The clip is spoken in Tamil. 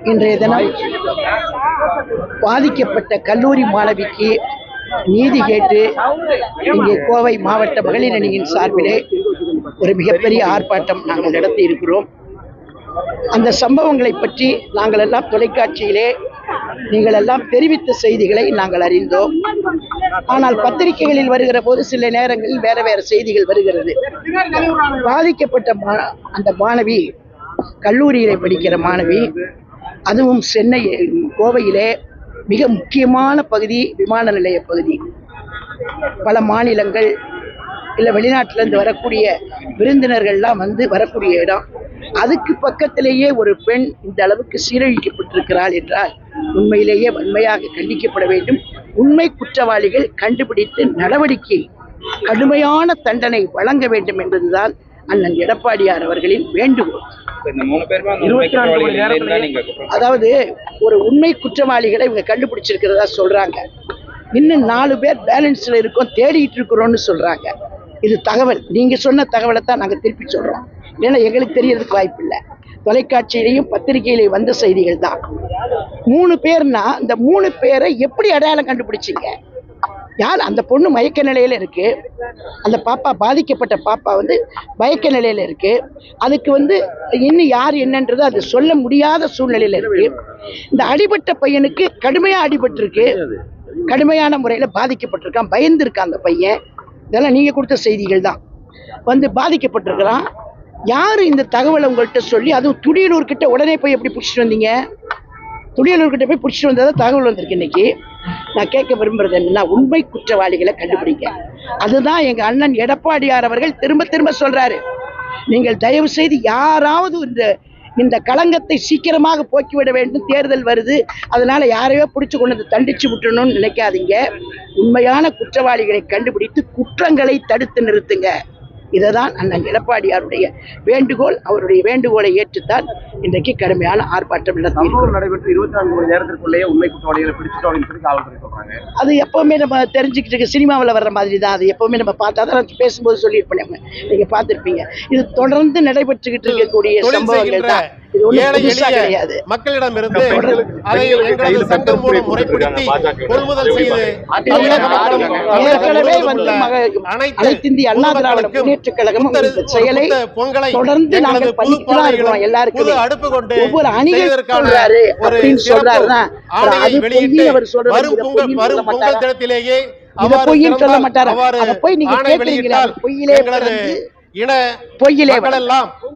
இன்றைய தினம் பாதிக்கப்பட்ட கல்லூரி மாணவிக்கு நீதி கேட்டு இங்கே கோவை மாவட்ட மகளிர் அணியின் சார்பிலே ஒரு மிகப்பெரிய ஆர்ப்பாட்டம் நாங்கள் நடத்தி இருக்கிறோம். அந்த சம்பவங்களை பற்றி நாங்கள் எல்லாம் தொலைக்காட்சியிலே நீங்கள் எல்லாம் தெரிவித்த செய்திகளை நாங்கள் அறிந்தோம். ஆனால் பத்திரிகைகளில் வருகிற போது சில நேரங்களில் வேற வேற செய்திகள் வருகிறது. பாதிக்கப்பட்ட அந்த மாணவி கல்லூரியிலே படிக்கிற மாணவி, அதுவும் சென்னை கோவையிலே மிக முக்கியமான பகுதி விமான நிலைய பகுதி. பல மாநிலங்கள் இல்லை வெளிநாட்டிலிருந்து வரக்கூடிய விருந்தினர்கள்லாம் வரக்கூடிய இடம். அதுக்கு பக்கத்திலேயே ஒரு பெண் இந்த அளவுக்கு சீரழிக்கப்பட்டிருக்கிறாள் என்றால் உண்மையிலேயே வன்மையாக கண்டிக்கப்பட வேண்டும். உண்மை குற்றவாளிகள் கண்டுபிடித்து நடவடிக்கை கடுமையான தண்டனை வழங்க வேண்டும் என்பதுதான் அண்ணன் எடப்பாடியார் அவர்களின் வேண்டுகோள். அதாவது ஒரு உண்மை குற்றவாளிகளை இவங்க கண்டுபிடிச்சிருக்கிறதா சொல்றாங்க. இன்னும் 4 பேர் பேலன்ஸ்ல இருக்கோம், தேடிட்டு இருக்கிறோம்னு சொல்றாங்க. இது தகவல், நீங்க சொன்ன தகவலை தான் நாங்க திருப்பி சொல்றோம். ஏன்னா எங்களுக்கு தெரியறதுக்கு வாய்ப்பு இல்லை. தொலைக்காட்சியிலையும் பத்திரிகையிலையும் வந்த செய்திகள் தான். 3 பேர்னா இந்த 3 பேரை எப்படி அடையாளம் கண்டுபிடிச்சிங்க? யார்? அந்த பொண்ணு மயக்க நிலையில இருக்கு. அந்த பாப்பா, பாதிக்கப்பட்ட பாப்பா மயக்க நிலையில இருக்கு. அதுக்கு இன்னும் யார் என்னன்றது அது சொல்ல முடியாத சூழ்நிலையில இருக்கு. இந்த அடிபட்ட பையனுக்கு கடுமையா அடிபட்டிருக்கு, கடுமையான முறையில பாதிக்கப்பட்டிருக்கான், பயந்துருக்கான் அந்த பையன். இதெல்லாம் நீங்க கொடுத்த செய்திகள் தான். பாதிக்கப்பட்டிருக்கிறான். யாரு இந்த தகவலை உங்கள்கிட்ட சொல்லி, அதுவும் துடியலூர் கிட்ட உடனே போய் எப்படி பிடிச்சிட்டு வந்தீங்க? துடியலூர் கிட்ட போய் பிடிச்சிட்டு வந்ததான் தகவல் வந்திருக்கு. இன்னைக்கு நான் கேட்க விரும்புறது என்னன்னா, உண்மை குற்றவாளிகளை கண்டுபிடிங்க. அதுதான் எங்க அண்ணன் எடப்பாடியார் அவர்கள் திரும்ப திரும்ப சொல்றாரு. நீங்கள் தயவு செய்து யாராவது இந்த களங்கத்தை சீக்கிரமாக போக்கிவிட வேண்டும், தேர்தல் வருது, அதனால யாரையோ பிடிச்சு கொண்டு தண்டிச்சு விட்டுணும்னு நினைக்காதீங்க. உண்மையான குற்றவாளிகளை கண்டுபிடித்து குற்றங்களை தடுத்து நிறுத்துங்க. இதுதான் அண்ணன் எடப்பாடியாருடைய வேண்டுகோள். அவருடைய வேண்டுகோளை ஏற்றுத்தான் இன்றைக்கு கடுமையான ஆர்ப்பாட்டம் நடைபெற்று 24 மணி நேரத்திற்குள்ளேயே உண்மை குற்றவாளிகளை பிடிச்சிட்டோம் சொல்லி காவல்துறை சொல்றாங்க. அது எப்பவுமே நம்ம தெரிஞ்சுக்கிட்டு சினிமாவில் வர்ற மாதிரி தான். அது எப்பவுமே நம்ம பார்த்தா தான் பேசும்போது சொல்லியிருப்பேன், நீங்க பார்த்திருப்பீங்க. இது தொடர்ந்து நடைபெற்றுக்கிட்டு இருக்கக்கூடிய சம்பவங்கள் தான். மக்களிடமிருந்து அதை எங்களது சட்டம் மூலம் முறைப்படுத்தி கொள்முதல் செய்து ஏற்கனவே அனைத்து இந்திய அண்ணா திராவிட முன்னேற்றக் கழகம் செயலை தொடர்ந்து நாங்கள் பதிவுதான் இருக்கிறோம். எல்லாருக்கும் அடுப்பு கொண்டு ஒவ்வொரு அணிகள் சொல்றாரு அப்படின்னு சொல்றாருன்னா அது பொய்ன்னு அவர் சொல்றாரு. பொங்கல் தினத்திலேயே இதை பொய்ன்னு சொல்ல மாட்டாரு. அதை போய் நீங்க கேட்கிறீங்களா? பொய்யிலே இன பொய்யிலே